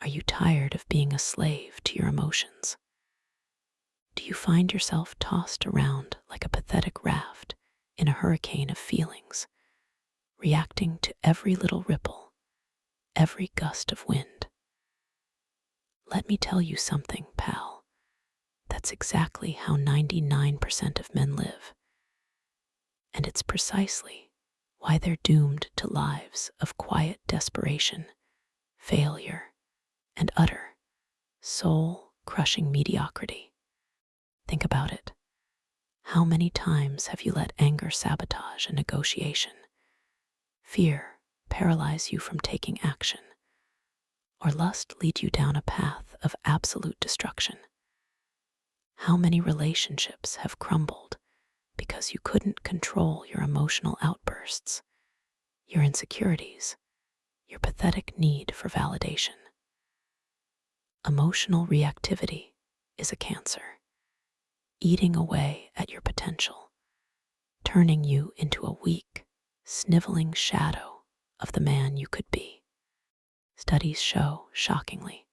Are you tired of being a slave to your emotions? Do you find yourself tossed around like a pathetic raft in a hurricane of feelings, reacting to every little ripple, every gust of wind? Let me tell you something, pal. That's exactly how 99% of men live. And it's precisely why they're doomed to lives of quiet desperation, failure, and utter, soul-crushing mediocrity. Think about it. How many times have you let anger sabotage a negotiation, fear paralyze you from taking action, or lust lead you down a path of absolute destruction? How many relationships have crumbled because you couldn't control your emotional outbursts, your insecurities, your pathetic need for validation? Emotional reactivity is a cancer, eating away at your potential, turning you into a weak, sniveling shadow of the man you could be. Studies show, shockingly,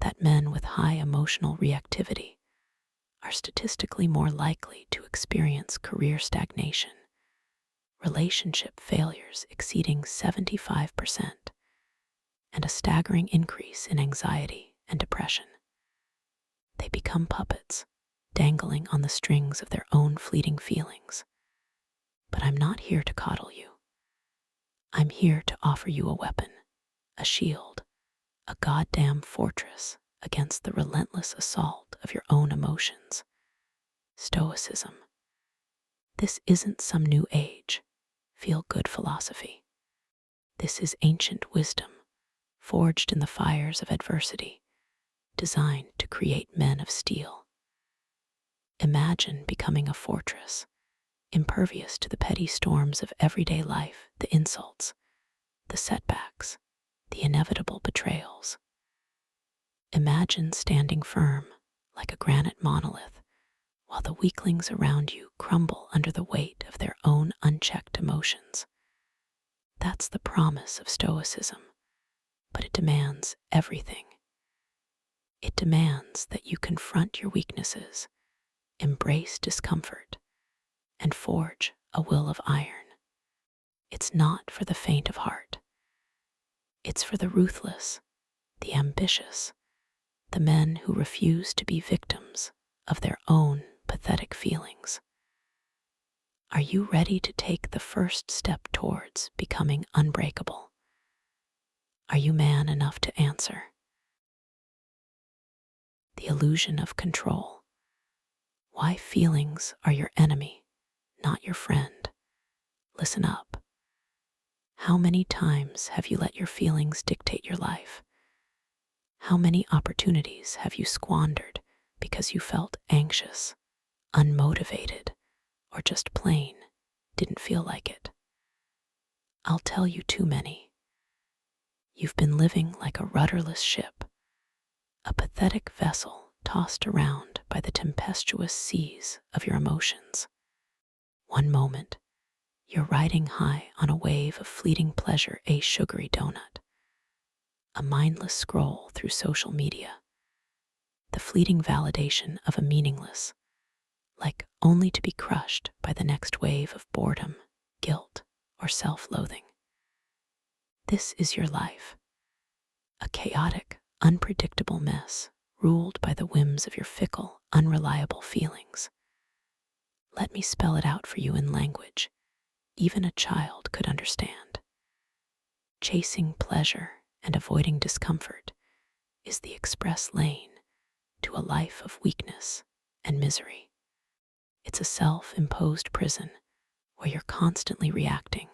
that men with high emotional reactivity are statistically more likely to experience career stagnation, relationship failures exceeding 75%, and a staggering increase in anxiety and depression. They become puppets, dangling on the strings of their own fleeting feelings. But I'm not here to coddle you. I'm here to offer you a weapon, a shield, a goddamn fortress against the relentless assault of your own emotions. Stoicism. This isn't some new age, feel-good philosophy. This is ancient wisdom, forged in the fires of adversity, designed to create men of steel. Imagine becoming a fortress, impervious to the petty storms of everyday life, the insults, the setbacks, the inevitable betrayals. Imagine standing firm like a granite monolith while the weaklings around you crumble under the weight of their own unchecked emotions. That's the promise of Stoicism, but it demands everything. It demands that you confront your weaknesses, embrace discomfort, and forge a will of iron. It's not for the faint of heart. It's for the ruthless, the ambitious, the men who refuse to be victims of their own pathetic feelings. Are you ready to take the first step towards becoming unbreakable? Are you man enough to answer? The illusion of control. Why feelings are your enemy, not your friend. Listen up. How many times have you let your feelings dictate your life? How many opportunities have you squandered because you felt anxious, unmotivated, or just plain didn't feel like it? I'll tell you too many. You've been living like a rudderless ship, a pathetic vessel tossed around by the tempestuous seas of your emotions. One moment, you're riding high on a wave of fleeting pleasure, a sugary donut, a mindless scroll through social media, the fleeting validation of a meaningless, like only to be crushed by the next wave of boredom, guilt, or self-loathing. This is your life, a chaotic, unpredictable mess ruled by the whims of your fickle, unreliable feelings. Let me spell it out for you in language even a child could understand. Chasing pleasure and avoiding discomfort is the express lane to a life of weakness and misery. It's a self-imposed prison where you're constantly reacting,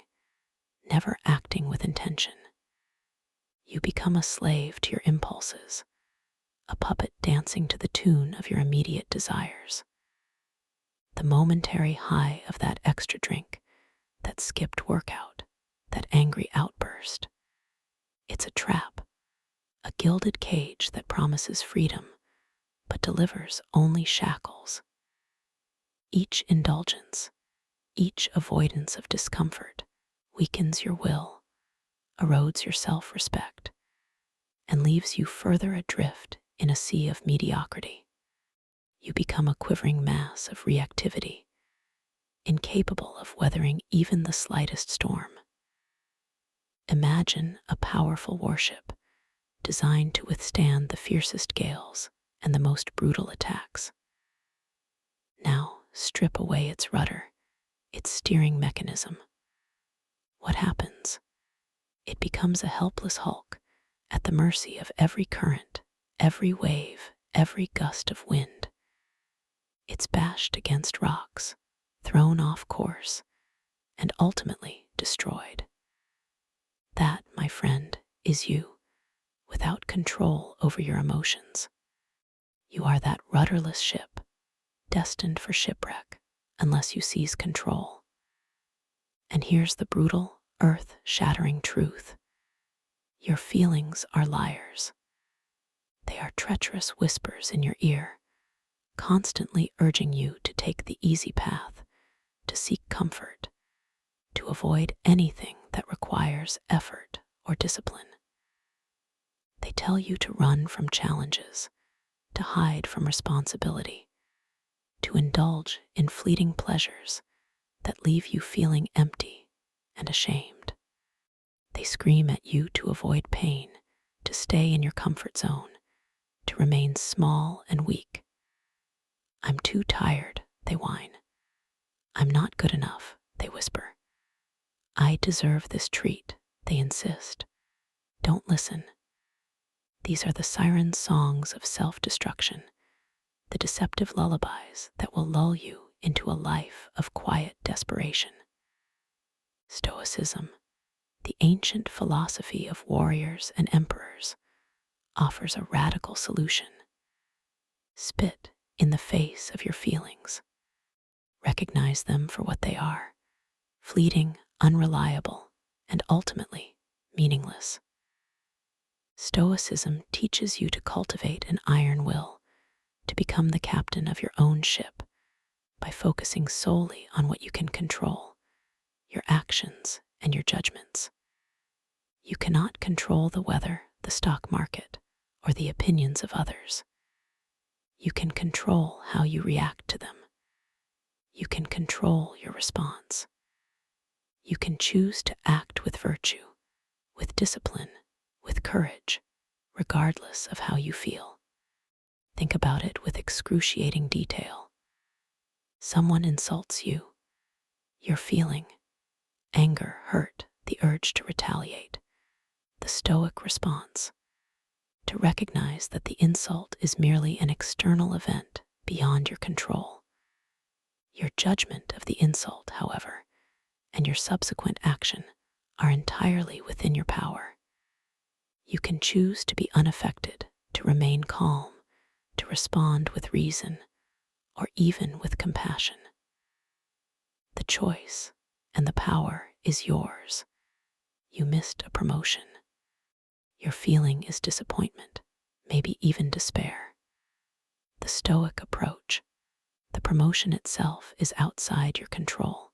never acting with intention. You become a slave to your impulses, a puppet dancing to the tune of your immediate desires. The momentary high of that extra drink, that skipped workout, that angry outburst. It's a trap, a gilded cage that promises freedom, but delivers only shackles. Each indulgence, each avoidance of discomfort weakens your will, erodes your self-respect, and leaves you further adrift in a sea of mediocrity. You become a quivering mass of reactivity, incapable of weathering even the slightest storm. Imagine a powerful warship designed to withstand the fiercest gales and the most brutal attacks. Now strip away its rudder, its steering mechanism. What happens? It becomes a helpless hulk at the mercy of every current, every wave, every gust of wind. It's bashed against rocks, thrown off course, and ultimately destroyed. That, my friend, is you, without control over your emotions. You are that rudderless ship, destined for shipwreck unless you seize control. And here's the brutal, earth-shattering truth. Your feelings are liars. They are treacherous whispers in your ear, constantly urging you to take the easy path, to seek comfort, to avoid anything that requires effort or discipline. They tell you to run from challenges, to hide from responsibility, to indulge in fleeting pleasures that leave you feeling empty and ashamed. They scream at you to avoid pain, to stay in your comfort zone, to remain small and weak. I'm too tired, they whine. I'm not good enough, they whisper. I deserve this treat, they insist. Don't listen. These are the siren songs of self-destruction, the deceptive lullabies that will lull you into a life of quiet desperation. Stoicism, the ancient philosophy of warriors and emperors, offers a radical solution. Spit in the face of your feelings. Recognize them for what they are: fleeting, unreliable, and ultimately meaningless. Stoicism teaches you to cultivate an iron will, to become the captain of your own ship by focusing solely on what you can control, your actions and your judgments. You cannot control the weather, the stock market, or the opinions of others. You can control how you react to them. You can control your response. You can choose to act with virtue, with discipline, with courage, regardless of how you feel. Think about it with excruciating detail. Someone insults you. You're feeling anger, hurt, the urge to retaliate. The Stoic response: to recognize that the insult is merely an external event beyond your control. Your judgment of the insult, however, and your subsequent action are entirely within your power. You can choose to be unaffected, to remain calm, to respond with reason, or even with compassion. The choice and the power is yours. You missed a promotion. Your feeling is disappointment, maybe even despair. The Stoic approach: the promotion itself is outside your control.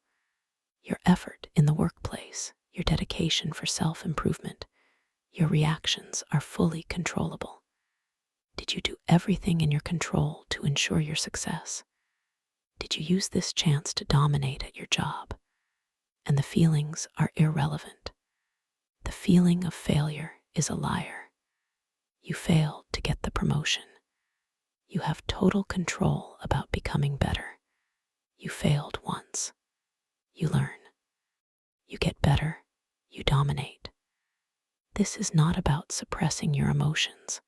Your effort in the workplace, your dedication for self-improvement, your reactions are fully controllable. Did you do everything in your control to ensure your success? Did you use this chance to dominate at your job? And the feelings are irrelevant. The feeling of failure is a liar. You failed to get the promotion. You have total control about becoming better. You failed once. You learn. You get better. You dominate. This is not about suppressing your emotions.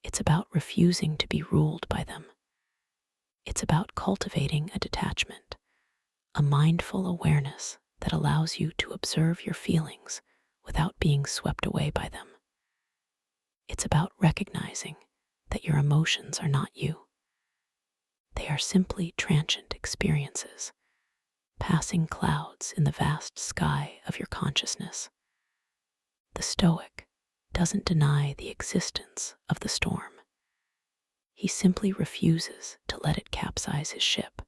It's about refusing to be ruled by them. It's about cultivating a detachment, a mindful awareness that allows you to observe your feelings without being swept away by them. It's about recognizing that your emotions are not you. They are simply transient experiences, passing clouds in the vast sky of your consciousness. The Stoic doesn't deny the existence of the storm. He simply refuses to let it capsize his ship.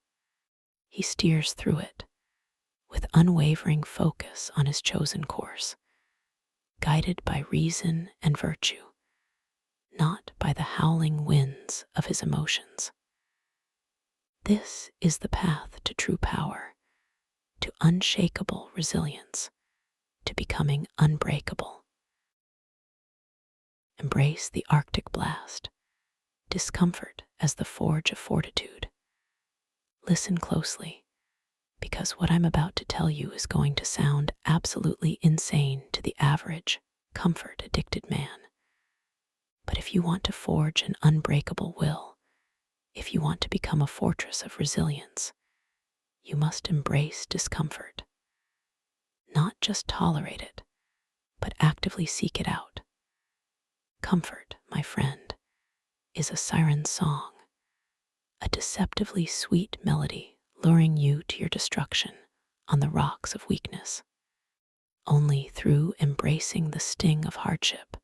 He steers through it with unwavering focus on his chosen course, guided by reason and virtue, not by the howling winds of his emotions. This is the path to true power, to unshakable resilience, to becoming unbreakable. Embrace the Arctic blast, discomfort as the forge of fortitude. Listen closely, because what I'm about to tell you is going to sound absolutely insane to the average, comfort-addicted man. But if you want to forge an unbreakable will, if you want to become a fortress of resilience, you must embrace discomfort. Not just tolerate it, but actively seek it out. Comfort, my friend, is a siren's song, a deceptively sweet melody luring you to your destruction on the rocks of weakness. Only through embracing the sting of hardship,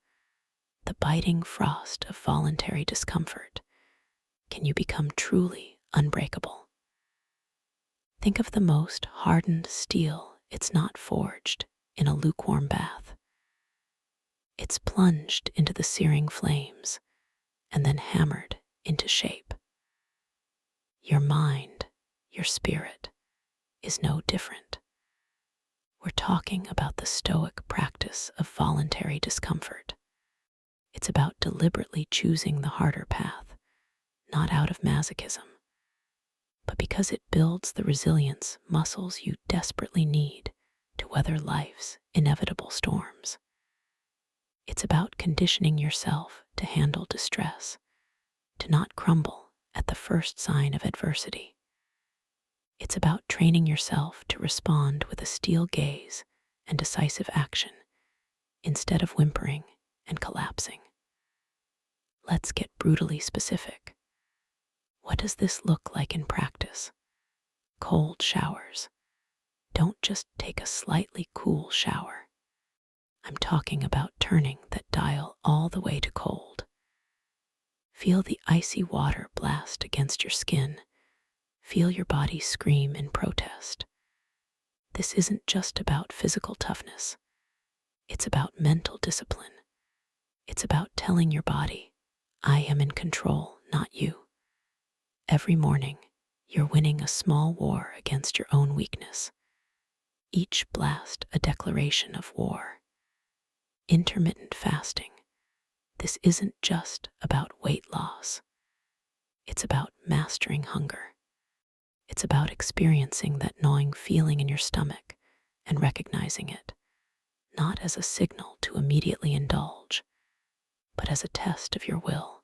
the biting frost of voluntary discomfort, can you become truly unbreakable. Think of the most hardened steel. It's not forged in a lukewarm bath. It's plunged into the searing flames and then hammered into shape. Your mind, your spirit, is no different. We're talking about the Stoic practice of voluntary discomfort. It's about deliberately choosing the harder path, not out of masochism, but because it builds the resilience muscles you desperately need to weather life's inevitable storms. It's about conditioning yourself to handle distress, to not crumble at the first sign of adversity. It's about training yourself to respond with a steel gaze and decisive action instead of whimpering and collapsing. Let's get brutally specific. What does this look like in practice? Cold showers. Don't just take a slightly cool shower. I'm talking about turning that dial all the way to cold. Feel the icy water blast against your skin. Feel your body scream in protest. This isn't just about physical toughness. It's about mental discipline. It's about telling your body, I am in control, not you. Every morning, you're winning a small war against your own weakness. Each blast a declaration of war. Intermittent fasting. This isn't just about weight loss. It's about mastering hunger. It's about experiencing that gnawing feeling in your stomach and recognizing it, not as a signal to immediately indulge, but as a test of your will.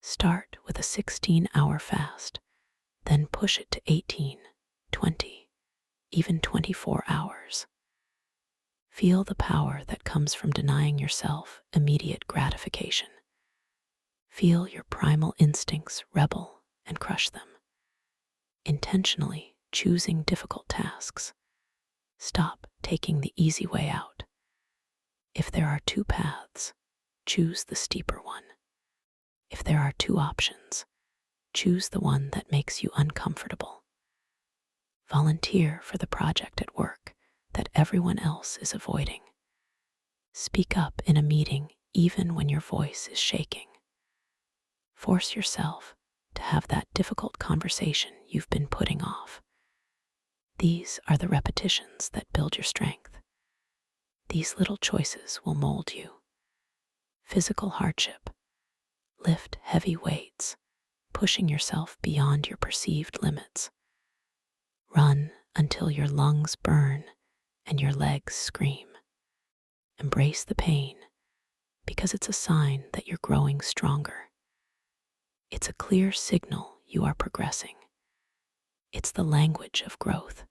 Start with a 16-hour fast, then push it to 18, 20, even 24 hours. Feel the power that comes from denying yourself immediate gratification. Feel your primal instincts rebel and crush them. Intentionally choosing difficult tasks. Stop taking the easy way out. If there are two paths, choose the steeper one. If there are two options, choose the one that makes you uncomfortable. Volunteer for the project at work that everyone else is avoiding. Speak up in a meeting even when your voice is shaking. Force yourself to have that difficult conversation you've been putting off. These are the repetitions that build your strength. These little choices will mold you. Physical hardship. Lift heavy weights, pushing yourself beyond your perceived limits. Run until your lungs burn and your legs scream. Embrace the pain because it's a sign that you're growing stronger. It's a clear signal you are progressing. It's the language of growth.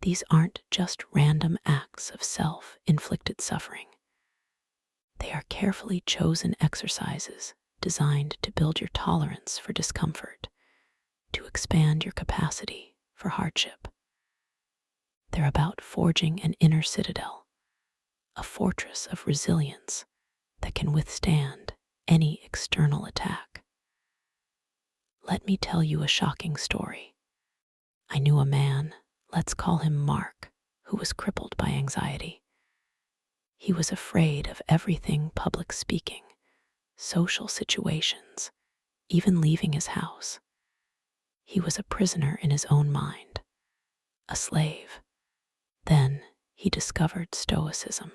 These aren't just random acts of self-inflicted suffering. They are carefully chosen exercises designed to build your tolerance for discomfort, to expand your capacity for hardship. They're about forging an inner citadel, a fortress of resilience that can withstand any external attack. Let me tell you a shocking story. I knew a man, let's call him Mark, who was crippled by anxiety. He was afraid of everything public speaking, social situations, even leaving his house. He was a prisoner in his own mind, a slave. Then he discovered Stoicism.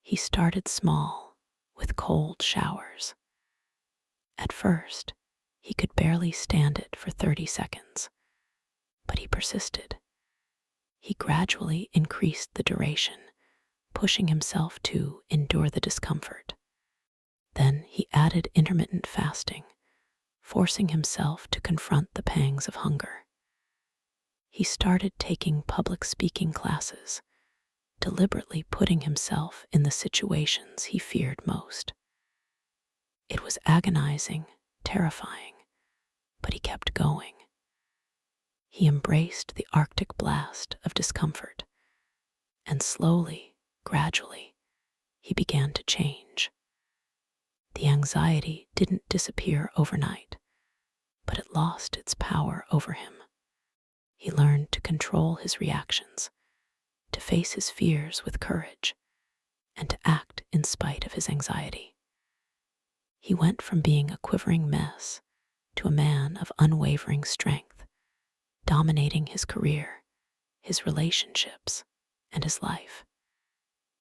He started small, with cold showers. At first, he could barely stand it for 30 seconds, but he persisted. He gradually increased the duration, pushing himself to endure the discomfort. Then he added intermittent fasting, forcing himself to confront the pangs of hunger. He started taking public speaking classes, deliberately putting himself in the situations he feared most. It was agonizing, terrifying, but he kept going. He embraced the Arctic blast of discomfort, and slowly, gradually, he began to change. The anxiety didn't disappear overnight, but it lost its power over him. He learned to control his reactions, to face his fears with courage, and to act in spite of his anxiety. He went from being a quivering mess to a man of unwavering strength, dominating his career, his relationships, and his life.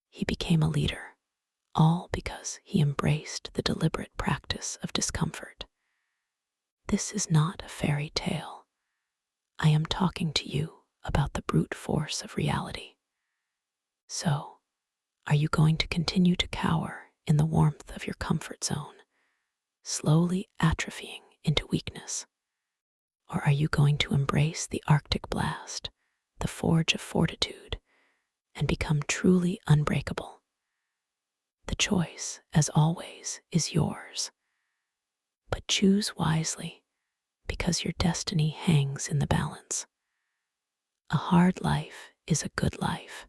He became a leader, all because he embraced the deliberate practice of discomfort. This is not a fairy tale. I am talking to you about the brute force of reality. So, are you going to continue to cower in the warmth of your comfort zone, slowly atrophying into weakness? Or are you going to embrace the Arctic blast, the forge of fortitude, and become truly unbreakable? The choice, as always, is yours. But choose wisely, because your destiny hangs in the balance. A hard life is a good life.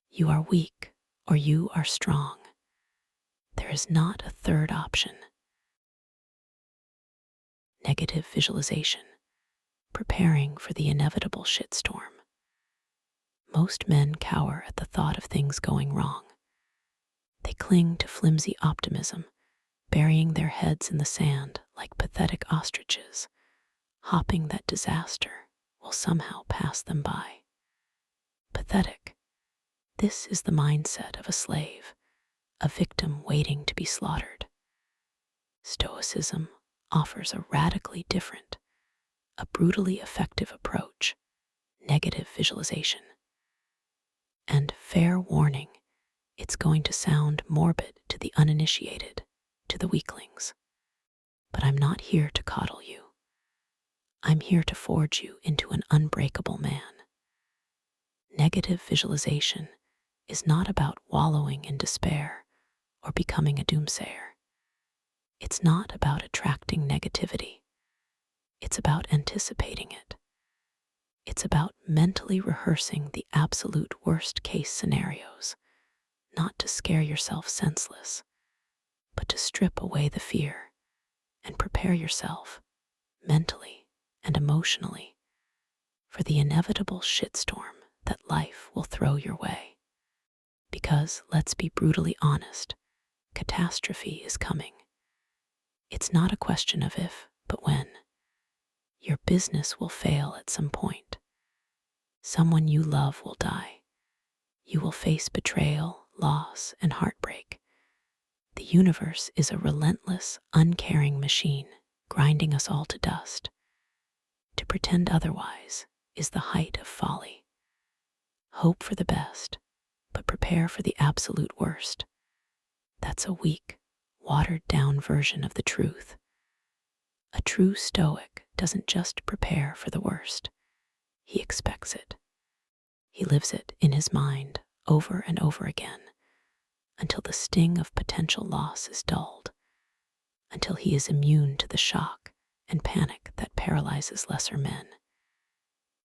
You are weak or you are strong. There is not a third option. Negative visualization, preparing for the inevitable shitstorm. Most men cower at the thought of things going wrong. They cling to flimsy optimism, burying their heads in the sand like pathetic ostriches, hoping that disaster will somehow pass them by. Pathetic. This is the mindset of a slave, a victim waiting to be slaughtered. Stoicism offers a radically different, a brutally effective approach, negative visualization. And fair warning, it's going to sound morbid to the uninitiated, to the weaklings. But I'm not here to coddle you. I'm here to forge you into an unbreakable man. Negative visualization is not about wallowing in despair or becoming a doomsayer. It's not about attracting negativity. It's about anticipating it. It's about mentally rehearsing the absolute worst-case scenarios, not to scare yourself senseless, but to strip away the fear and prepare yourself, mentally and emotionally, for the inevitable shitstorm that life will throw your way. Because, let's be brutally honest, catastrophe is coming. It's not a question of if, but when. Your business will fail at some point. Someone you love will die. You will face betrayal, loss, and heartbreak. The universe is a relentless, uncaring machine, grinding us all to dust. To pretend otherwise is the height of folly. Hope for the best, but prepare for the absolute worst. That's a weak, watered-down version of the truth. A true Stoic doesn't just prepare for the worst. He expects it. He lives it in his mind over and over again, until the sting of potential loss is dulled, until he is immune to the shock and panic that paralyzes lesser men.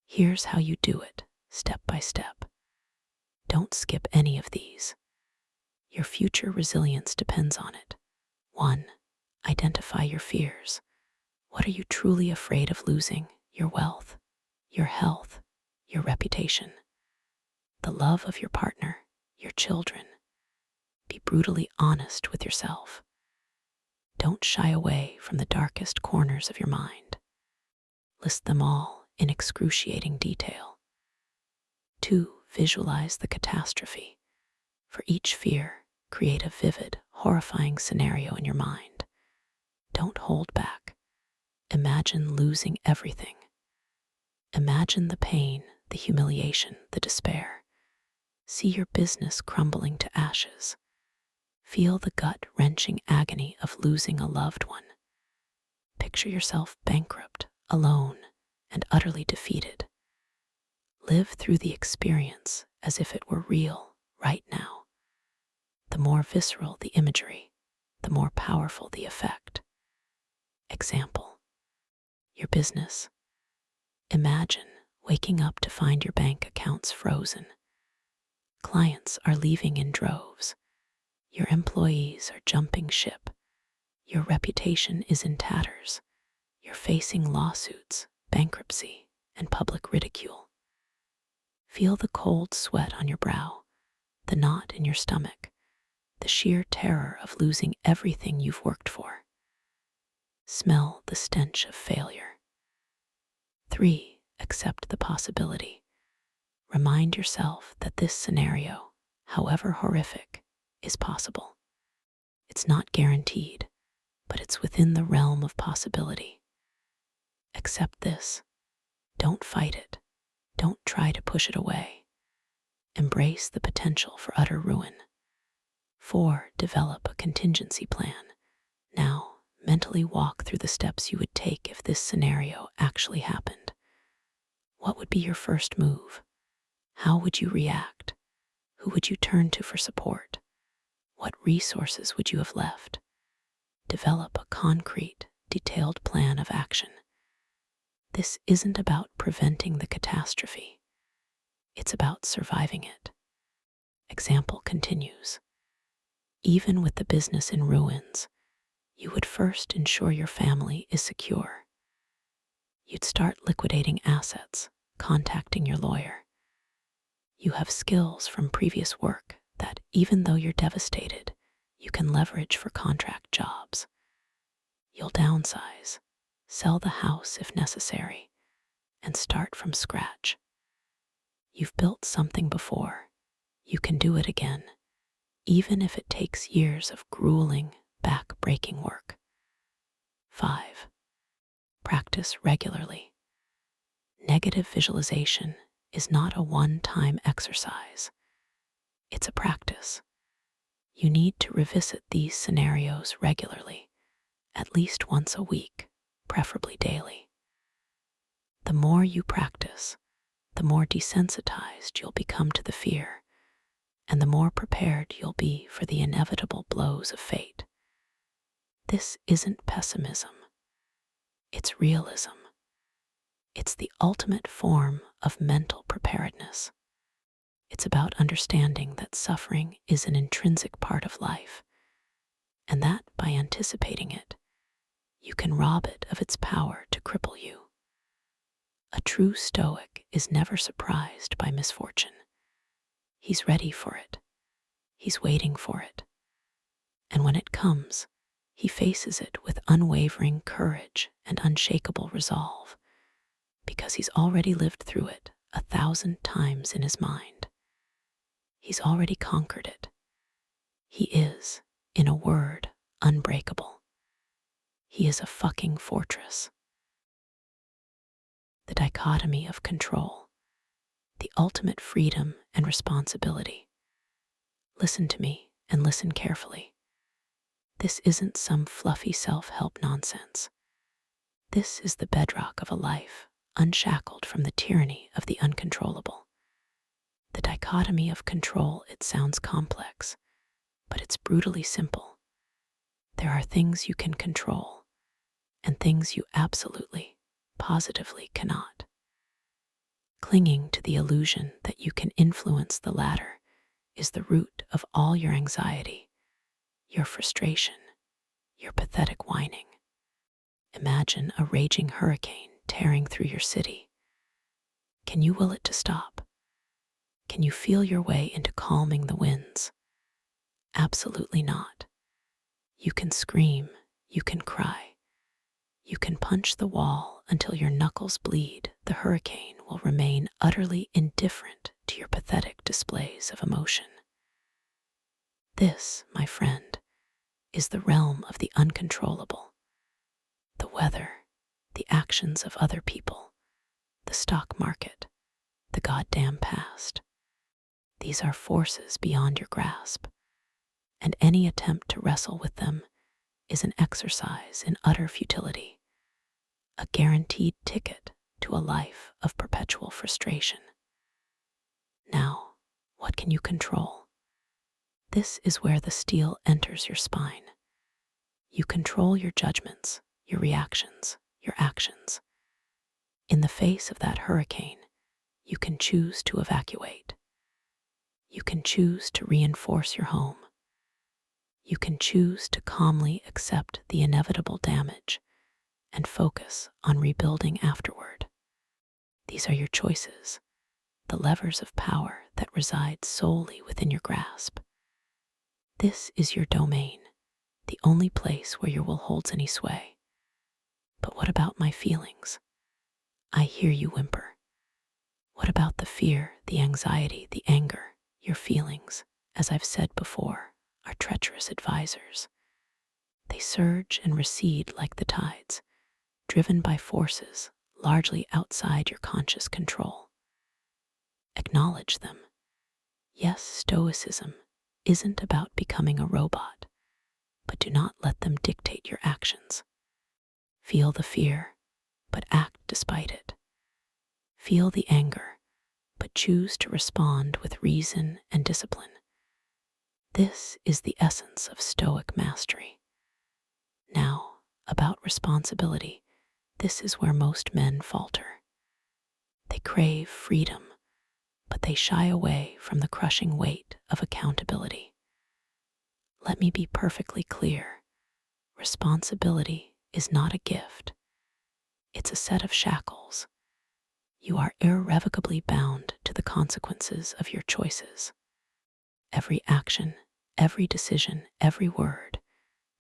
Here's how you do it, step by step. Don't skip any of these. Your future resilience depends on it. 1. Identify your fears. What are you truly afraid of losing? Your wealth, your health, your reputation, the love of your partner, your children. Be brutally honest with yourself. Don't shy away from the darkest corners of your mind. List them all in excruciating detail. 2. Visualize the catastrophe. For each fear, create a vivid, horrifying scenario in your mind. Don't hold back. Imagine losing everything. Imagine the pain, the humiliation, the despair. See your business crumbling to ashes. Feel the gut-wrenching agony of losing a loved one. Picture yourself bankrupt, alone, and utterly defeated. Live through the experience as if it were real right now. The more visceral the imagery, the more powerful the effect. Example: your business. Imagine waking up to find your bank accounts frozen. Clients are leaving in droves. Your employees are jumping ship. Your reputation is in tatters. You're facing lawsuits, bankruptcy, and public ridicule. Feel the cold sweat on your brow, the knot in your stomach, the sheer terror of losing everything you've worked for. Smell the stench of failure. 3. Accept the possibility. Remind yourself that this scenario, however horrific, is possible. It's not guaranteed, but it's within the realm of possibility. Accept this. Don't fight it. Don't try to push it away. Embrace the potential for utter ruin. 4. Develop a contingency plan. Now, mentally walk through the steps you would take if this scenario actually happened. What would be your first move? How would you react? Who would you turn to for support? What resources would you have left? Develop a concrete, detailed plan of action. This isn't about preventing the catastrophe. It's about surviving it. Example continues. Even with the business in ruins, you would first ensure your family is secure. You'd start liquidating assets, contacting your lawyer. You have skills from previous work that, even though you're devastated, you can leverage for contract jobs. You'll downsize, sell the house if necessary, and start from scratch. You've built something before. You can do it again, even if it takes years of grueling, back-breaking work. 5. Practice regularly. Negative visualization is not a one-time exercise. It's a practice. You need to revisit these scenarios regularly, at least once a week, preferably daily. The more you practice, the more desensitized you'll become to the fear, and the more prepared you'll be for the inevitable blows of fate. This isn't pessimism. It's realism. It's the ultimate form of mental preparedness. It's about understanding that suffering is an intrinsic part of life, and that by anticipating it, you can rob it of its power to cripple you. A true Stoic is never surprised by misfortune. He's ready for it. He's waiting for it. And when it comes, he faces it with unwavering courage and unshakable resolve, because he's already lived through it 1,000 times in his mind. He's already conquered it. He is, in a word, unbreakable. He is a fucking fortress. The dichotomy of control, the ultimate freedom and responsibility. Listen to me and listen carefully. This isn't some fluffy self-help nonsense. This is the bedrock of a life unshackled from the tyranny of the uncontrollable. The dichotomy of control, it sounds complex, but it's brutally simple. There are things you can control and things you absolutely, positively cannot. Clinging to the illusion that you can influence the latter is the root of all your anxiety, your frustration, your pathetic whining. Imagine a raging hurricane tearing through your city. Can you will it to stop? Can you feel your way into calming the winds? Absolutely not. You can scream, You can cry. You can punch the wall until your knuckles bleed. The hurricane will remain utterly indifferent to your pathetic displays of emotion. This, my friend, is the realm of the uncontrollable. The weather, the actions of other people, the stock market, the goddamn past. These are forces beyond your grasp, and any attempt to wrestle with them is an exercise in utter futility, a guaranteed ticket to a life of perpetual frustration. Now, what can you control? This is where the steel enters your spine. You control your judgments, your reactions, your actions. In the face of that hurricane, you can choose to evacuate. You can choose to reinforce your home. You can choose to calmly accept the inevitable damage and focus on rebuilding afterward. These are your choices, the levers of power that reside solely within your grasp. This is your domain, the only place where your will holds any sway. But what about my feelings? I hear you whimper. What about the fear, the anxiety, the anger? Your feelings, as I've said before, are treacherous advisors. They surge and recede like the tides, driven by forces largely outside your conscious control. Acknowledge them. Yes, Stoicism isn't about becoming a robot, but do not let them dictate your actions. Feel the fear, but act despite it. Feel the anger, but choose to respond with reason and discipline. This is the essence of Stoic mastery. Now, about responsibility, this is where most men falter. They crave freedom, but they shy away from the crushing weight of accountability. Let me be perfectly clear. Responsibility is not a gift. It's a set of shackles. You are irrevocably bound to the consequences of your choices. Every action, every decision, every word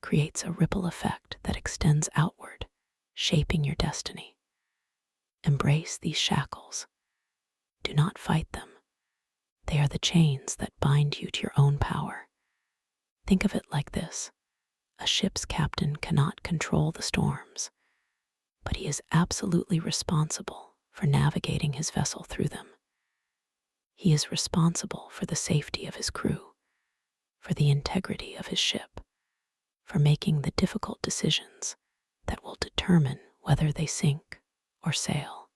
creates a ripple effect that extends outward, shaping your destiny. Embrace these shackles. Do not fight them. They are the chains that bind you to your own power. Think of it like this. A ship's captain cannot control the storms, but he is absolutely responsible for navigating his vessel through them. He is responsible for the safety of his crew, for the integrity of his ship, for making the difficult decisions that will determine whether they sink or sail.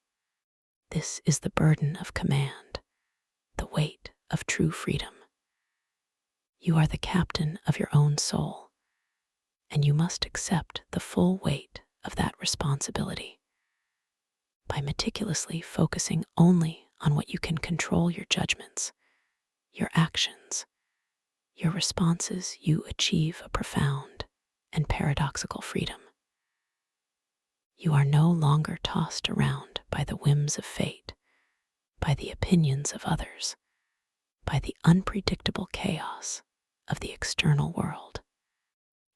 This is the burden of command, the weight of true freedom. You are the captain of your own soul, and you must accept the full weight of that responsibility. By meticulously focusing only on what you can control, your judgments, your actions, your responses, you achieve a profound and paradoxical freedom. You are no longer tossed around by the whims of fate, by the opinions of others, by the unpredictable chaos of the external world.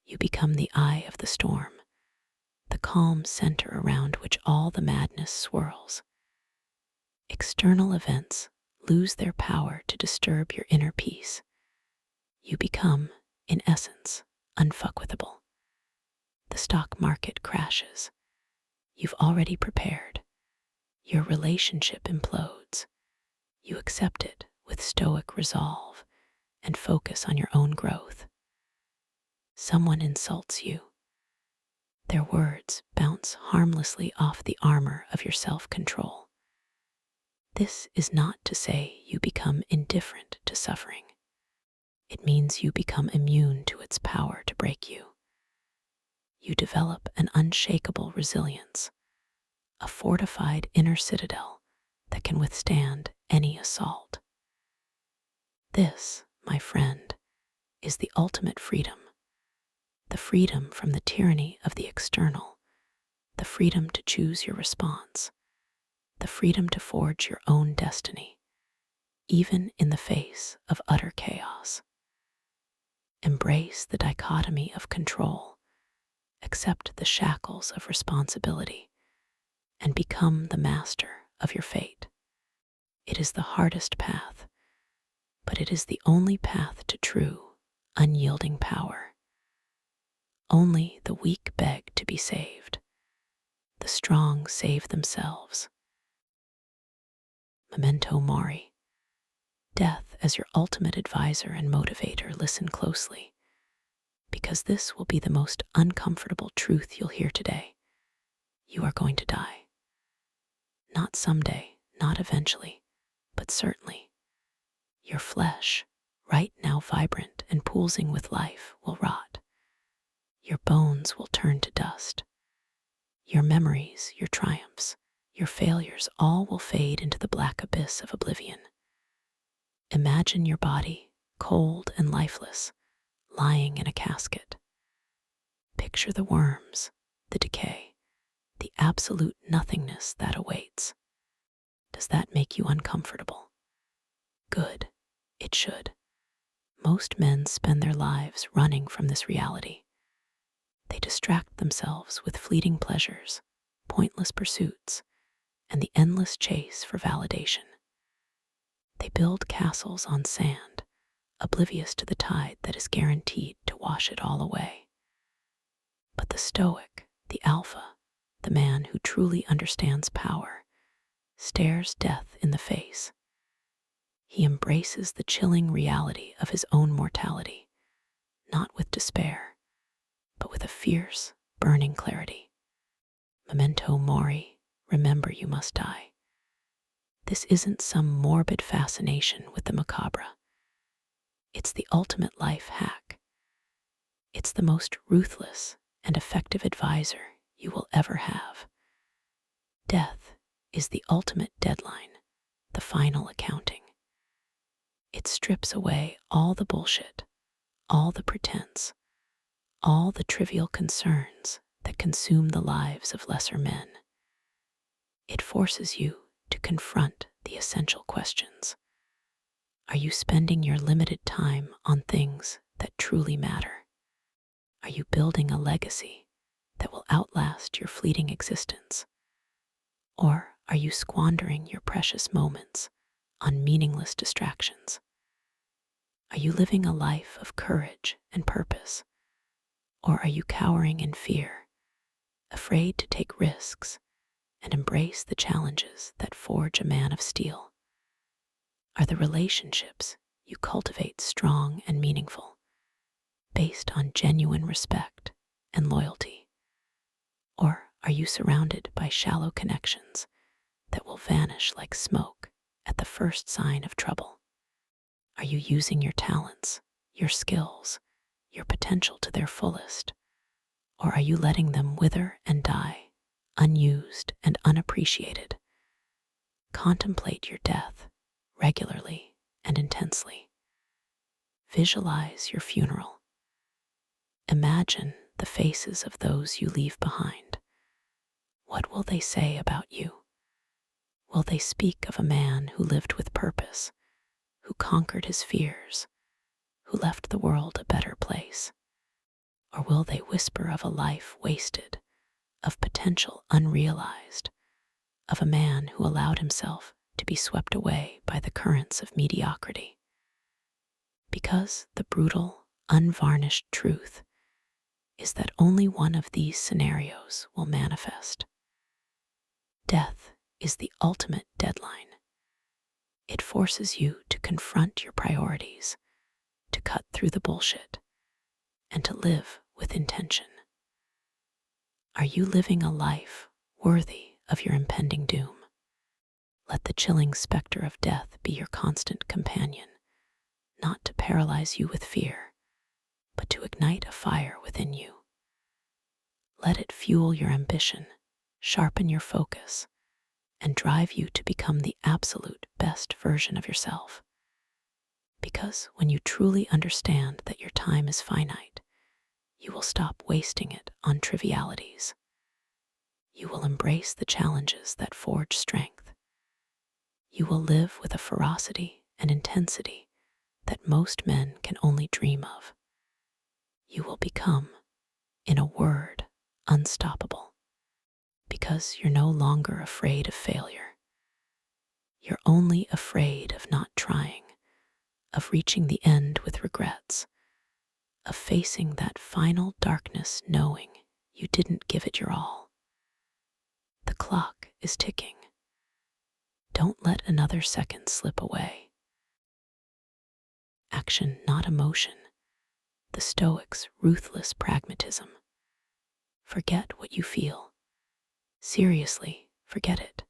You become the eye of the storm, the calm center around which all the madness swirls. External events lose their power to disturb your inner peace. You become, in essence, unfuckwithable. The stock market crashes. You've already prepared. Your relationship implodes. You accept it with stoic resolve and focus on your own growth. Someone insults you. Their words bounce harmlessly off the armor of your self-control. This is not to say you become indifferent to suffering. It means you become immune to its power to break you. You develop an unshakable resilience, a fortified inner citadel that can withstand any assault. This, my friend, is the ultimate freedom. The freedom from the tyranny of the external, the freedom to choose your response, the freedom to forge your own destiny, even in the face of utter chaos. Embrace the dichotomy of control. accept the shackles of responsibility, and become the master of your fate. It is the hardest path, but it is the only path to true, unyielding power. Only the weak beg to be saved. The strong save themselves. Memento mori. Death as your ultimate advisor and motivator, listen closely, because this will be the most uncomfortable truth you'll hear today. You are going to die. Not someday, not eventually, but certainly. Your flesh, right now vibrant and pulsing with life, will rot. Your bones will turn to dust. Your memories, your triumphs, your failures, all will fade into the black abyss of oblivion. Imagine your body, cold and lifeless, lying in a casket. Picture the worms, the decay, the absolute nothingness that awaits. Does that make you uncomfortable? Good, it should. Most men spend their lives running from this reality. They distract themselves with fleeting pleasures, pointless pursuits, and the endless chase for validation. They build castles on sand, oblivious to the tide that is guaranteed to wash it all away. But the Stoic, the Alpha, the man who truly understands power, stares death in the face. He embraces the chilling reality of his own mortality, not with despair, but with a fierce, burning clarity. Memento mori, remember you must die. This isn't some morbid fascination with the macabre. It's the ultimate life hack. It's the most ruthless and effective advisor you will ever have. Death is the ultimate deadline, the final accounting. It strips away all the bullshit, all the pretense, all the trivial concerns that consume the lives of lesser men. It forces you to confront the essential questions. Are you spending your limited time on things that truly matter? Are you building a legacy that will outlast your fleeting existence? Or are you squandering your precious moments on meaningless distractions? Are you living a life of courage and purpose? Or are you cowering in fear, afraid to take risks and embrace the challenges that forge a man of steel? Are the relationships you cultivate strong and meaningful, based on genuine respect and loyalty? Or are you surrounded by shallow connections that will vanish like smoke at the first sign of trouble? Are you using your talents, your skills, your potential to their fullest? Or are you letting them wither and die, unused and unappreciated? Contemplate your death regularly and intensely. Visualize your funeral. Imagine the faces of those you leave behind. What will they say about you? Will they speak of a man who lived with purpose, who conquered his fears, who left the world a better place? Or will they whisper of a life wasted, of potential unrealized, of a man who allowed himself to be swept away by the currents of mediocrity? Because the brutal, unvarnished truth is that only one of these scenarios will manifest. Death is the ultimate deadline. It forces you to confront your priorities, to cut through the bullshit, and to live with intention. Are you living a life worthy of your impending doom? Let the chilling specter of death be your constant companion, not to paralyze you with fear, but to ignite a fire within you. Let it fuel your ambition, sharpen your focus, and drive you to become the absolute best version of yourself. Because when you truly understand that your time is finite, you will stop wasting it on trivialities. You will embrace the challenges that forge strength. You will live with a ferocity and intensity that most men can only dream of. You will become, in a word, unstoppable because you're no longer afraid of failure. You're only afraid of not trying, of reaching the end with regrets, of facing that final darkness knowing you didn't give it your all. The clock is ticking. Don't let another second slip away. Action, not emotion. The Stoics' ruthless pragmatism. Forget what you feel. Seriously, forget it.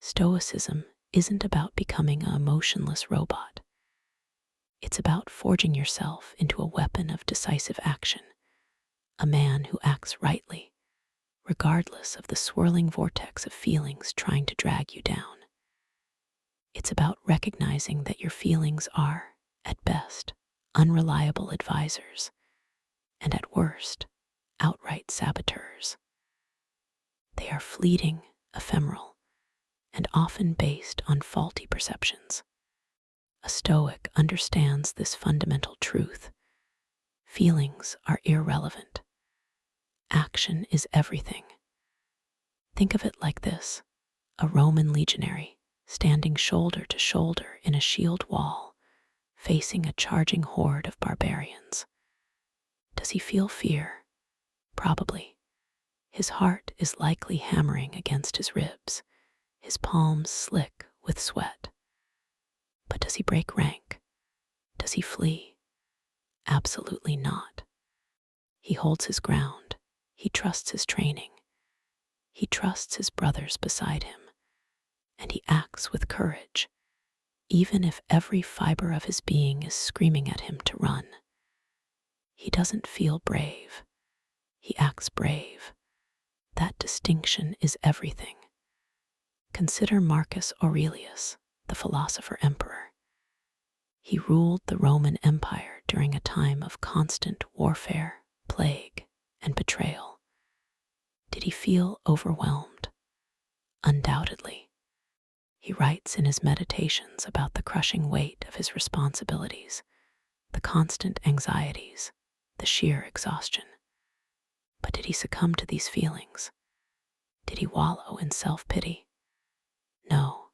Stoicism isn't about becoming an emotionless robot. It's about forging yourself into a weapon of decisive action, a man who acts rightly, regardless of the swirling vortex of feelings trying to drag you down. It's about recognizing that your feelings are, at best, unreliable advisors, and at worst, outright saboteurs. They are fleeting, ephemeral, and often based on faulty perceptions. A Stoic understands this fundamental truth. Feelings are irrelevant. Action is everything. Think of it like this: a Roman legionary standing shoulder to shoulder in a shield wall, facing a charging horde of barbarians. Does he feel fear? Probably. His heart is likely hammering against his ribs, his palms slick with sweat. But does he break rank? Does he flee? Absolutely not. He holds his ground. He trusts his training. He trusts his brothers beside him. And he acts with courage, even if every fiber of his being is screaming at him to run. He doesn't feel brave. He acts brave. That distinction is everything. Consider Marcus Aurelius, the philosopher-emperor. He ruled the Roman Empire during a time of constant warfare, plague, and betrayal. Did he feel overwhelmed? Undoubtedly. He writes in his meditations about the crushing weight of his responsibilities, the constant anxieties, the sheer exhaustion. But did he succumb to these feelings? Did he wallow in self-pity? No.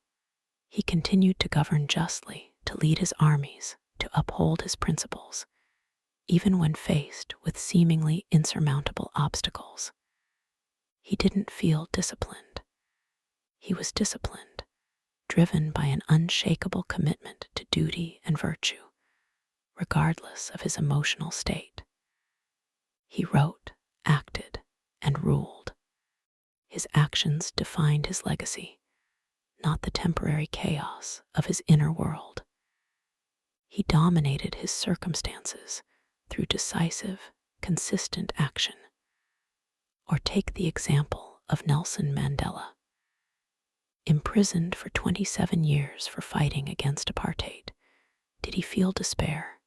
He continued to govern justly, to lead his armies, to uphold his principles, even when faced with seemingly insurmountable obstacles. He didn't feel disciplined. He was disciplined, driven by an unshakable commitment to duty and virtue, regardless of his emotional state. He wrote, acted, and ruled. His actions defined his legacy, not the temporary chaos of his inner world. He dominated his circumstances through decisive, consistent action. Or take the example of Nelson Mandela. Imprisoned for 27 years for fighting against apartheid, did he feel despair?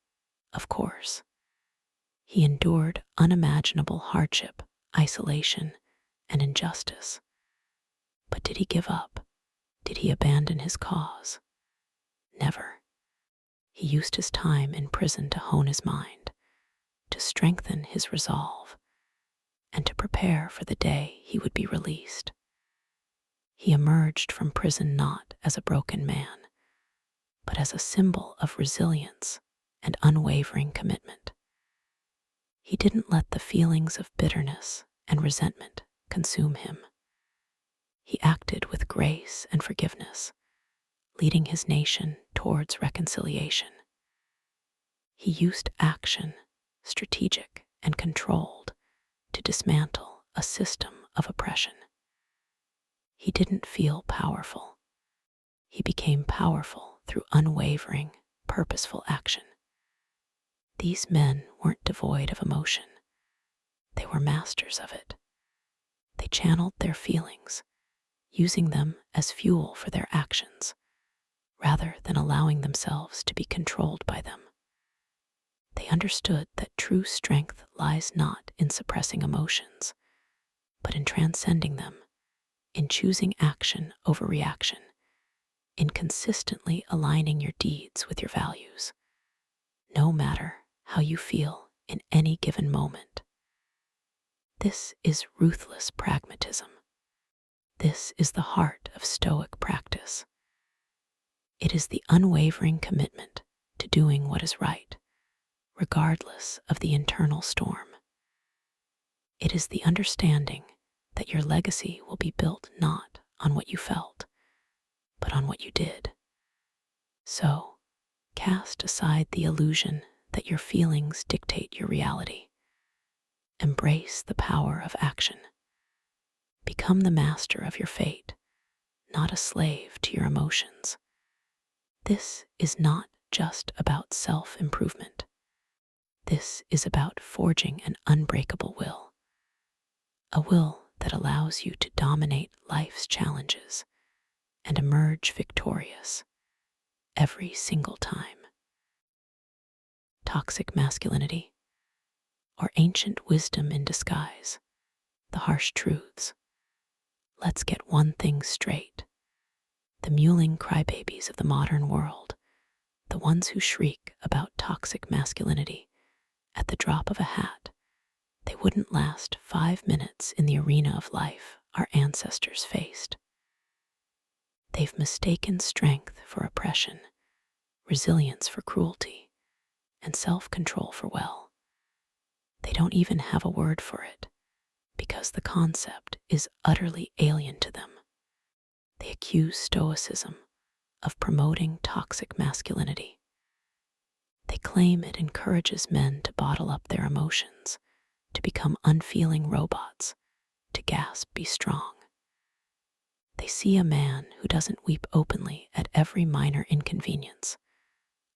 Of course. He endured unimaginable hardship, isolation, and injustice. But did he give up? Did he abandon his cause? Never. He used his time in prison to hone his mind, to strengthen his resolve, and to prepare for the day he would be released. He emerged from prison not as a broken man, but as a symbol of resilience and unwavering commitment. He didn't let the feelings of bitterness and resentment consume him. He acted with grace and forgiveness, leading his nation towards reconciliation. He used action, strategic and controlled, to dismantle a system of oppression. He didn't feel powerful. He became powerful through unwavering, purposeful action. These men weren't devoid of emotion. They were masters of it. They channeled their feelings, using them as fuel for their actions, rather than allowing themselves to be controlled by them. They understood that true strength lies not in suppressing emotions, but in transcending them, in choosing action over reaction, in consistently aligning your deeds with your values, no matter how you feel in any given moment. This is ruthless pragmatism. This is the heart of Stoic practice. It is the unwavering commitment to doing what is right, regardless of the internal storm. It is the understanding that your legacy will be built not on what you felt, but on what you did. So, cast aside the illusion that your feelings dictate your reality. Embrace the power of action. Become the master of your fate, not a slave to your emotions. This is not just about self-improvement. This is about forging an unbreakable will, a will that allows you to dominate life's challenges and emerge victorious every single time. Toxic masculinity, or ancient wisdom in disguise, the harsh truths. Let's get one thing straight. The mewling crybabies of the modern world, the ones who shriek about toxic masculinity at the drop of a hat, they wouldn't last 5 minutes in the arena of life our ancestors faced. They've mistaken strength for oppression, resilience for cruelty, and self-control for they don't even have a word for it, because the concept is utterly alien to them. They accuse Stoicism of promoting toxic masculinity. They claim it encourages men to bottle up their emotions, to become unfeeling robots, to gasp, "Be strong." They see a man who doesn't weep openly at every minor inconvenience,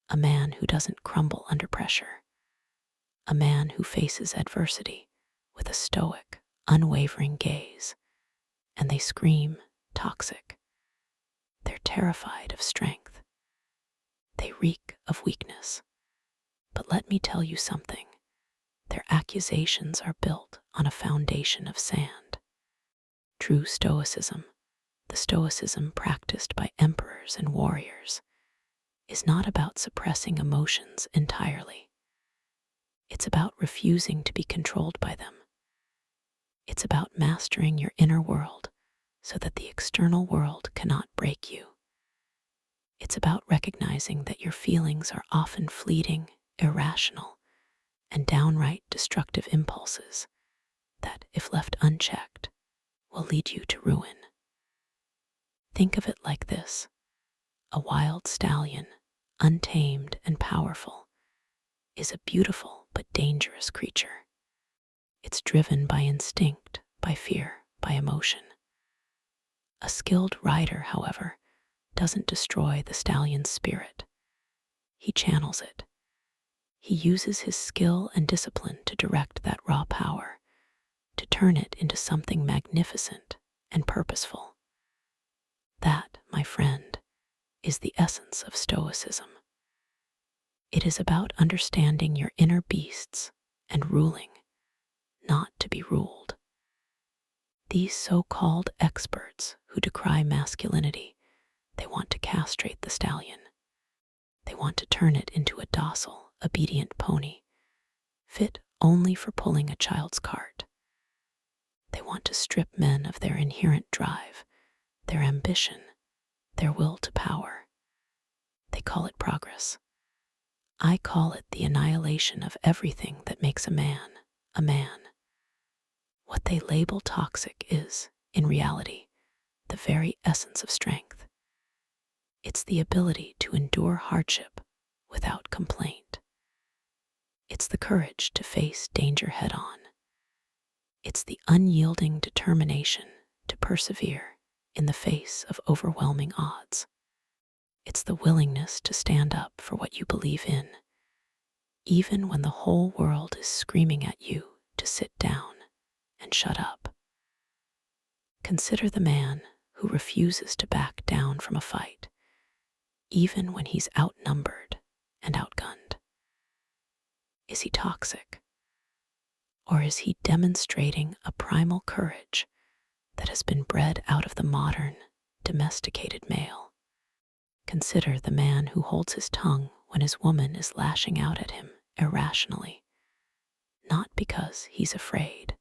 a man who doesn't crumble under pressure, a man who faces adversity with a stoic, unwavering gaze, and they scream, "Toxic." They're terrified of strength. They reek of weakness. But let me tell you something. Their accusations are built on a foundation of sand. True Stoicism, the Stoicism practiced by emperors and warriors, is not about suppressing emotions entirely. It's about refusing to be controlled by them. It's about mastering your inner world so that the external world cannot break you. It's about recognizing that your feelings are often fleeting, irrational, and downright destructive impulses that, if left unchecked, will lead you to ruin. Think of it like this: a wild stallion, untamed and powerful, is a beautiful but dangerous creature. It's driven by instinct, by fear, by emotion. A skilled rider, however, doesn't destroy the stallion's spirit. He channels it. He uses his skill and discipline to direct that raw power, to turn it into something magnificent and purposeful. That, my friend, is the essence of Stoicism. It is about understanding your inner beasts and ruling, not to be ruled. These so-called experts who decry masculinity, they want to castrate the stallion. They want to turn it into a docile, obedient pony, fit only for pulling a child's cart. They want to strip men of their inherent drive, their ambition, their will to power. They call it progress. I call it the annihilation of everything that makes a man a man. What they label toxic is, in reality, the very essence of strength. It's the ability to endure hardship without complaint. It's the courage to face danger head-on. It's the unyielding determination to persevere in the face of overwhelming odds. It's the willingness to stand up for what you believe in, even when the whole world is screaming at you to sit down and shut up. Consider the man who refuses to back down from a fight, even when he's outnumbered and outgunned. Is he toxic? Or is he demonstrating a primal courage that has been bred out of the modern, domesticated male? Consider the man who holds his tongue when his woman is lashing out at him irrationally, not because he's afraid,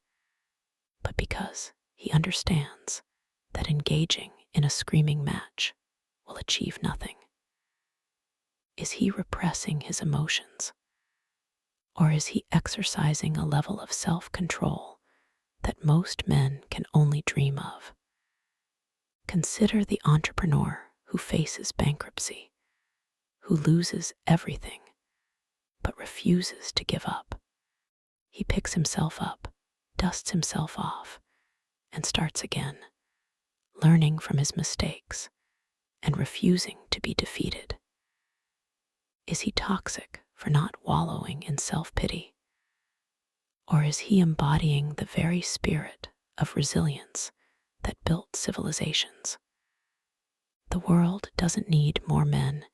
but because he understands that engaging in a screaming match will achieve nothing. Is he repressing his emotions, or is he exercising a level of self-control that most men can only dream of? Consider the entrepreneur who faces bankruptcy, who loses everything but refuses to give up. He picks himself up, dusts himself off, and starts again, learning from his mistakes and refusing to be defeated. Is he toxic for not wallowing in self-pity? Or is he embodying the very spirit of resilience that built civilizations? The world doesn't need more men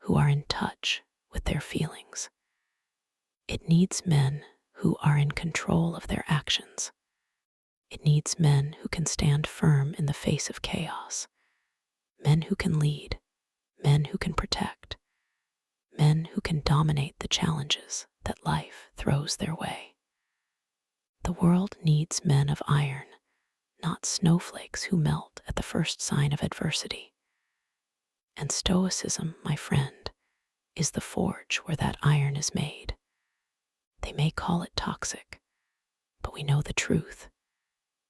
who are in touch with their feelings. It needs men who are in control of their actions. It needs men who can stand firm in the face of chaos, men who can lead, men who can protect, men who can dominate the challenges that life throws their way. The world needs men of iron, not snowflakes who melt at the first sign of adversity. And Stoicism, my friend, is the forge where that iron is made. They may call it toxic, but we know the truth.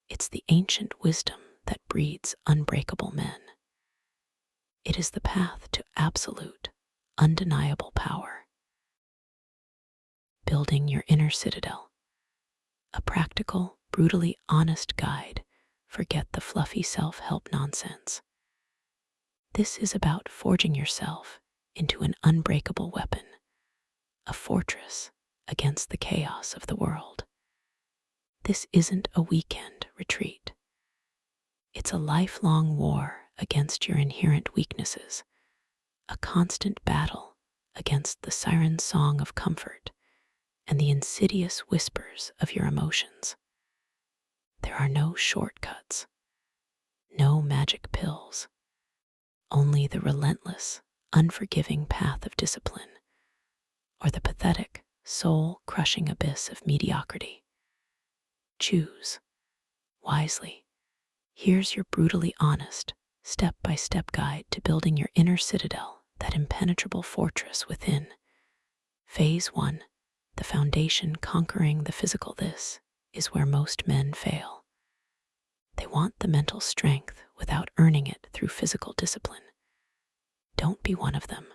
It's the ancient wisdom that breeds unbreakable men. It is the path to absolute, undeniable power. Building your inner citadel, a practical, brutally honest guide. Forget the fluffy self-help nonsense. This is about forging yourself into an unbreakable weapon, a fortress against the chaos of the world. This isn't a weekend retreat. It's a lifelong war against your inherent weaknesses, a constant battle against the siren song of comfort and the insidious whispers of your emotions. There are no shortcuts, no magic pills, only the relentless, unforgiving path of discipline, or the pathetic, soul-crushing abyss of mediocrity. Choose wisely. Here's your brutally honest, step-by-step guide to building your inner citadel, that impenetrable fortress within. Phase 1, the foundation conquering the physical. This is where most men fail. They want the mental strength without earning it through physical discipline. Don't be one of them.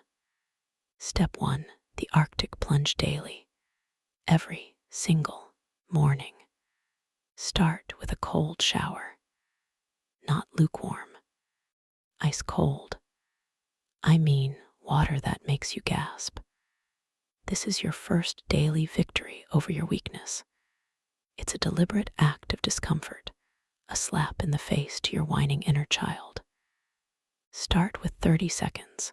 Step 1, the Arctic plunge daily. Every single morning. Start with a cold shower. Not lukewarm. Ice cold. I mean water that makes you gasp. This is your first daily victory over your weakness. It's a deliberate act of discomfort, a slap in the face to your whining inner child. Start with 30 seconds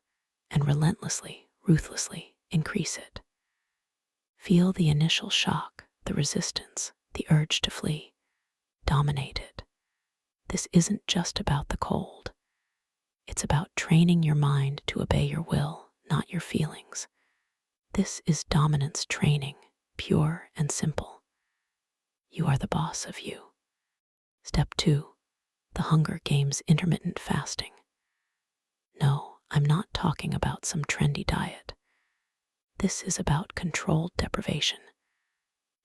and relentlessly, ruthlessly increase it. Feel the initial shock, the resistance, the urge to flee. Dominate it. This isn't just about the cold. It's about training your mind to obey your will, not your feelings. This is dominance training, pure and simple. You are the boss of you. Step 2, the Hunger Games intermittent fasting. No, I'm not talking about some trendy diet. This is about controlled deprivation.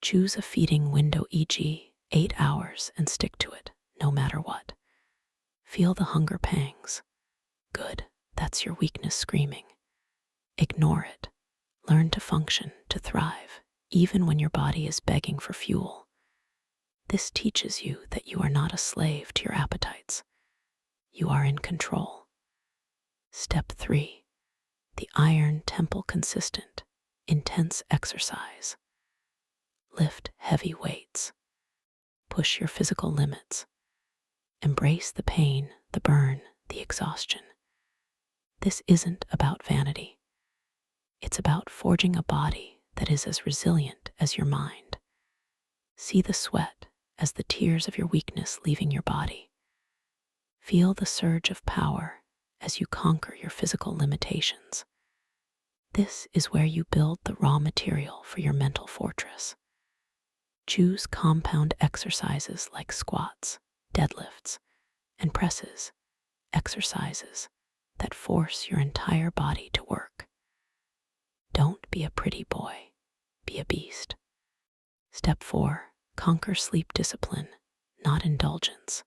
Choose a feeding window, e.g., 8 hours, and stick to it, no matter what. Feel the hunger pangs. Good, that's your weakness screaming. Ignore it. Learn to function, to thrive, even when your body is begging for fuel. This teaches you that you are not a slave to your appetites. You are in control. Step 3, the iron temple consistent, intense exercise. Lift heavy weights. Push your physical limits. Embrace the pain, the burn, the exhaustion. This isn't about vanity. It's about forging a body that is as resilient as your mind. See the sweat as the tears of your weakness leaving your body. Feel the surge of power as you conquer your physical limitations. This is where you build the raw material for your mental fortress. Choose compound exercises like squats, deadlifts, and presses, exercises that force your entire body to work. Don't be a pretty boy, be a beast. Step 4. Conquer sleep discipline, not indulgence.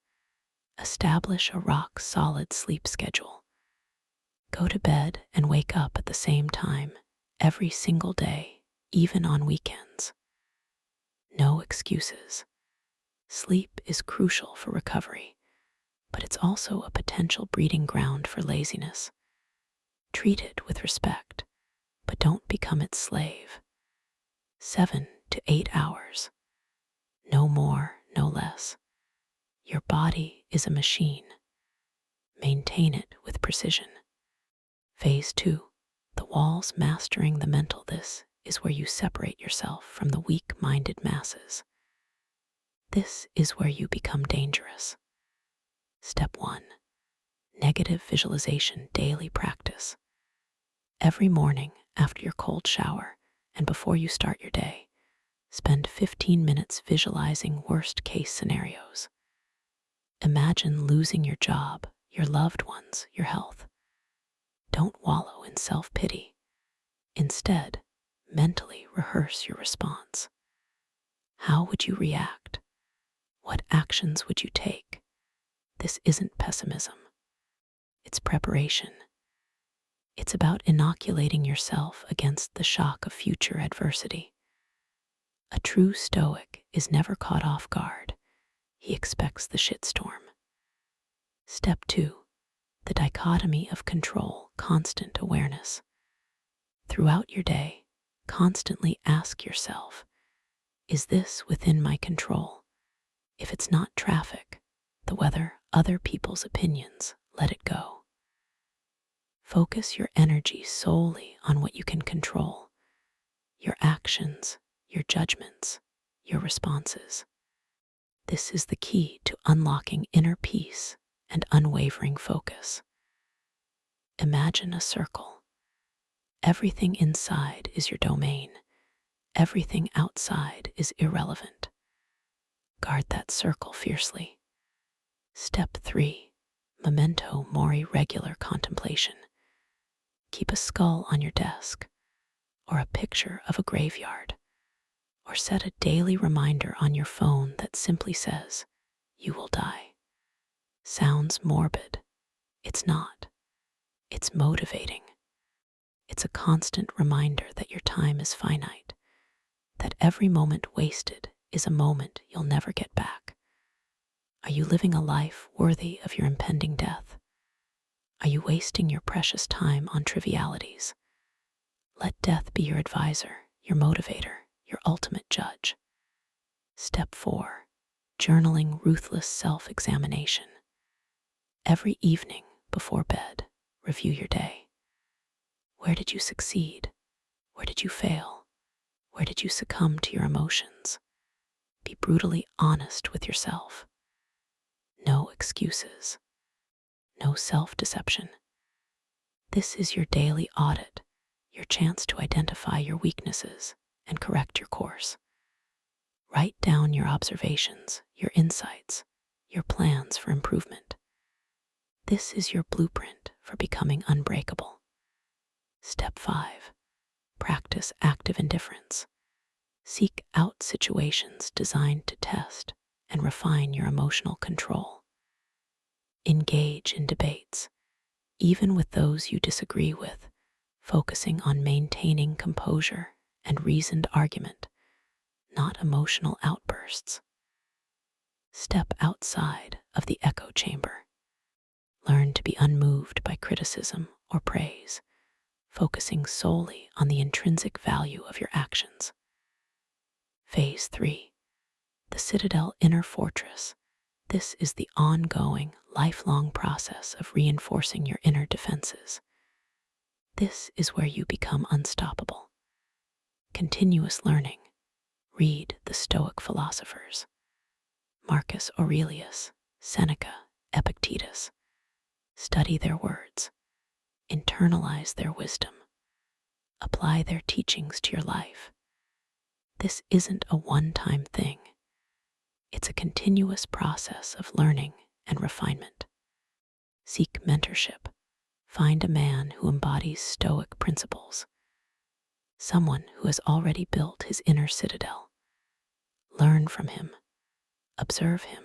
Establish a rock-solid sleep schedule. Go to bed and wake up at the same time every single day, even on weekends. No excuses. Sleep is crucial for recovery, but it's also a potential breeding ground for laziness. Treat it with respect, but don't become its slave. 7 to 8 hours. No more, no less. Your body is a machine. Maintain it with precision. Phase 2. The walls mastering the mental. This is where you separate yourself from the weak-minded masses. This is where you become dangerous. Step 1. Negative visualization daily practice. Every morning after your cold shower and before you start your day, spend 15 minutes visualizing worst-case scenarios. Imagine losing your job, your loved ones, your health. Don't wallow in self-pity. Instead, mentally rehearse your response. How would you react? What actions would you take? This isn't pessimism. It's preparation. It's about inoculating yourself against the shock of future adversity. A true Stoic is never caught off guard. He expects the shitstorm. Step 2. The dichotomy of control, constant awareness. Throughout your day, constantly ask yourself, is this within my control? If it's not traffic, the weather, other people's opinions, let it go. Focus your energy solely on what you can control, your actions, your judgments, your responses. This is the key to unlocking inner peace and unwavering focus. Imagine a circle. Everything inside is your domain. Everything outside is irrelevant. Guard that circle fiercely. Step 3. Memento mori, regular contemplation. Keep a skull on your desk, or a picture of a graveyard, or set a daily reminder on your phone that simply says, you will die. Sounds morbid. It's not. It's motivating. It's a constant reminder that your time is finite, that every moment wasted is a moment you'll never get back. Are you living a life worthy of your impending death? Are you wasting your precious time on trivialities? Let death be your advisor, your motivator, your ultimate judge. Step 4. Journaling, ruthless self-examination. Every evening before bed, review your day. Where did you succeed? Where did you fail? Where did you succumb to your emotions? Be brutally honest with yourself. No excuses. No self-deception. This is your daily audit, your chance to identify your weaknesses and correct your course. Write down your observations, your insights, your plans for improvement. This is your blueprint for becoming unbreakable. Step 5. Practice active indifference. Seek out situations designed to test and refine your emotional control. Engage in debates, even with those you disagree with, focusing on maintaining composure and reasoned argument, not emotional outbursts. Step outside of the echo chamber. Learn to be unmoved by criticism or praise, focusing solely on the intrinsic value of your actions. Phase 3. The Citadel Inner Fortress. This is the ongoing, lifelong process of reinforcing your inner defenses. This is where you become unstoppable. Continuous learning. Read the Stoic philosophers. Marcus Aurelius, Seneca, Epictetus. Study their words. Internalize their wisdom. Apply their teachings to your life. This isn't a one-time thing. It's a continuous process of learning and refinement. Seek mentorship. Find a man who embodies Stoic principles, someone who has already built his inner citadel. Learn from him, observe him,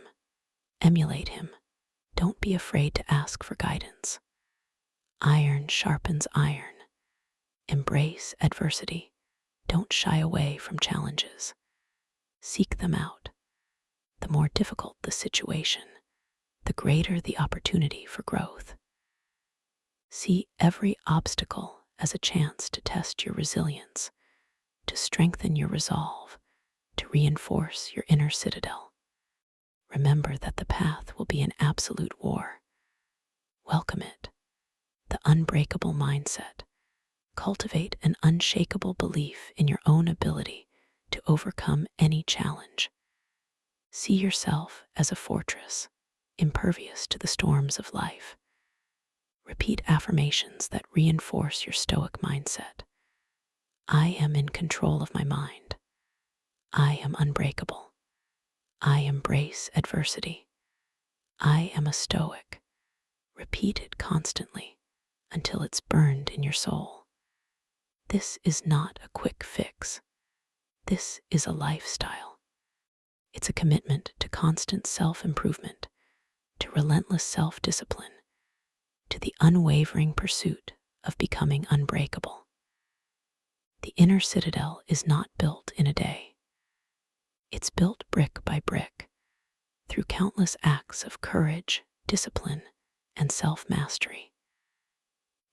emulate him. Don't be afraid to ask for guidance. Iron sharpens iron. Embrace adversity. Don't shy away from challenges. Seek them out. The more difficult the situation, the greater the opportunity for growth. See every obstacle as a chance to test your resilience, to strengthen your resolve, to reinforce your inner citadel. Remember that the path will be an absolute war. Welcome it. The unbreakable mindset. Cultivate an unshakable belief in your own ability to overcome any challenge. See yourself as a fortress, impervious to the storms of life. Repeat affirmations that reinforce your Stoic mindset. I am in control of my mind. I am unbreakable. I embrace adversity. I am a Stoic. Repeat it constantly until it's burned in your soul. This is not a quick fix. This is a lifestyle. It's a commitment to constant self-improvement, to relentless self-discipline, to the unwavering pursuit of becoming unbreakable. The inner citadel is not built in a day. It's built brick by brick, through countless acts of courage, discipline, and self-mastery.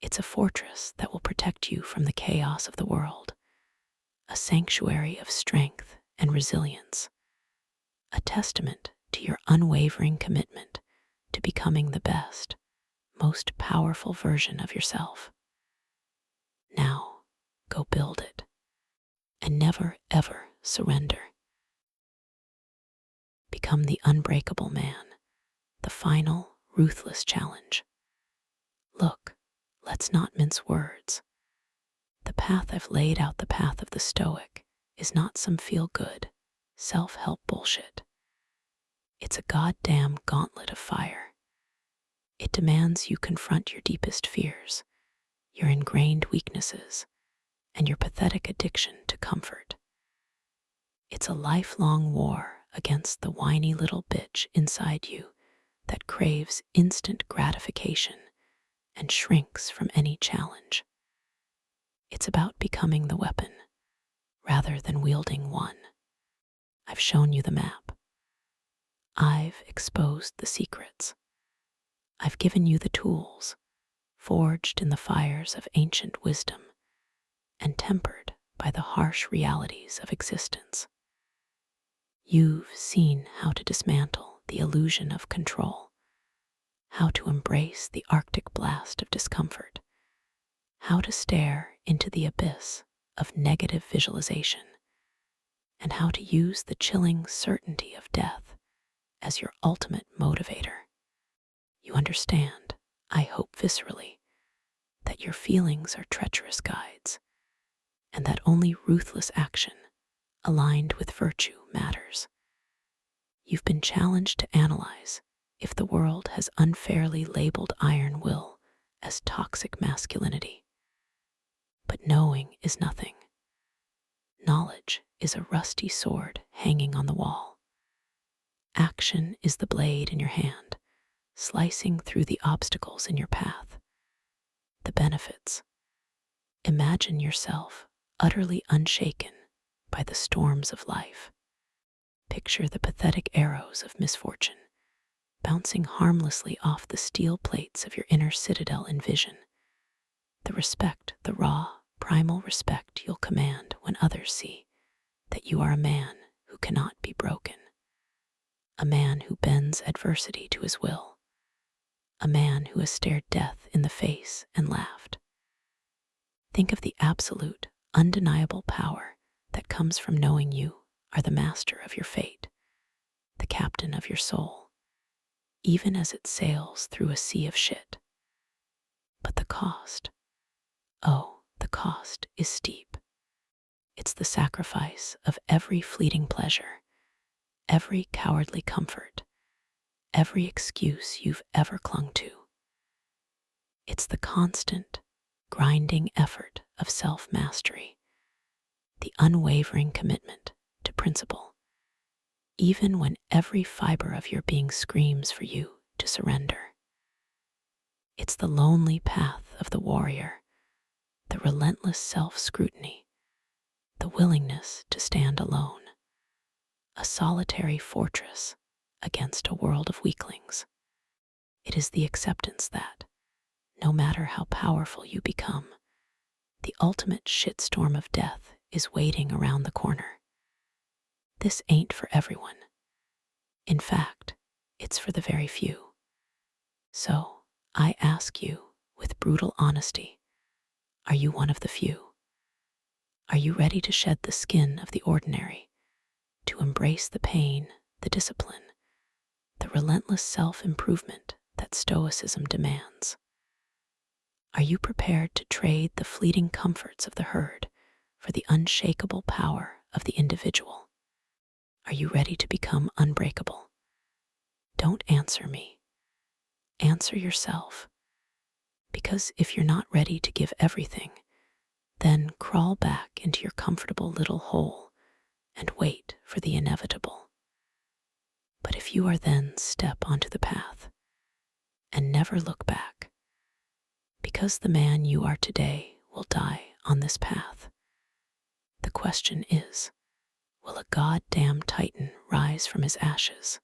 It's a fortress that will protect you from the chaos of the world, a sanctuary of strength and resilience, a testament to your unwavering commitment to becoming the best, most powerful version of yourself. Now, go build it, and never, ever surrender. Become the unbreakable man, the final, ruthless challenge. Look, let's not mince words. The path I've laid out, the path of the Stoic, is not some feel-good, self-help bullshit. It's a goddamn gauntlet of fire. It demands you confront your deepest fears, your ingrained weaknesses, and your pathetic addiction to comfort. It's a lifelong war against the whiny little bitch inside you that craves instant gratification and shrinks from any challenge. It's about becoming the weapon rather than wielding one. I've shown you the map. I've exposed the secrets. I've given you the tools, forged in the fires of ancient wisdom and tempered by the harsh realities of existence. You've seen how to dismantle the illusion of control, how to embrace the Arctic blast of discomfort, how to stare into the abyss of negative visualization, and how to use the chilling certainty of death as your ultimate motivator. You understand, I hope viscerally, that your feelings are treacherous guides, and that only ruthless action, aligned with virtue, matters. You've been challenged to analyze if the world has unfairly labeled iron will as toxic masculinity. But knowing is nothing. Knowledge is a rusty sword hanging on the wall. Action is the blade in your hand, slicing through the obstacles in your path. The benefits. Imagine yourself utterly unshaken by the storms of life. Picture the pathetic arrows of misfortune bouncing harmlessly off the steel plates of your inner citadel. Envision the respect, the raw, primal respect you'll command when others see that you are a man who cannot be broken, a man who bends adversity to his will, a man who has stared death in the face and laughed. Think of the absolute, undeniable power that comes from knowing you are the master of your fate, the captain of your soul, even as it sails through a sea of shit. But the cost, oh, the cost is steep. It's the sacrifice of every fleeting pleasure, every cowardly comfort, every excuse you've ever clung to. It's the constant, grinding effort of self-mastery, the unwavering commitment to principle, even when every fiber of your being screams for you to surrender. It's the lonely path of the warrior, the relentless self-scrutiny, the willingness to stand alone, a solitary fortress against a world of weaklings. It is the acceptance that, no matter how powerful you become, the ultimate shitstorm of death is waiting around the corner. This ain't for everyone. In fact, it's for the very few. So, I ask you with brutal honesty, are you one of the few? Are you ready to shed the skin of the ordinary, to embrace the pain, the discipline, the relentless self-improvement that Stoicism demands? Are you prepared to trade the fleeting comforts of the herd for the unshakable power of the individual? Are you ready to become unbreakable? Don't answer me. Answer yourself. Because if you're not ready to give everything, then crawl back into your comfortable little hole and wait for the inevitable. But if you are, then step onto the path and never look back, because the man you are today will die on this path. The question is, will a goddamn titan rise from his ashes?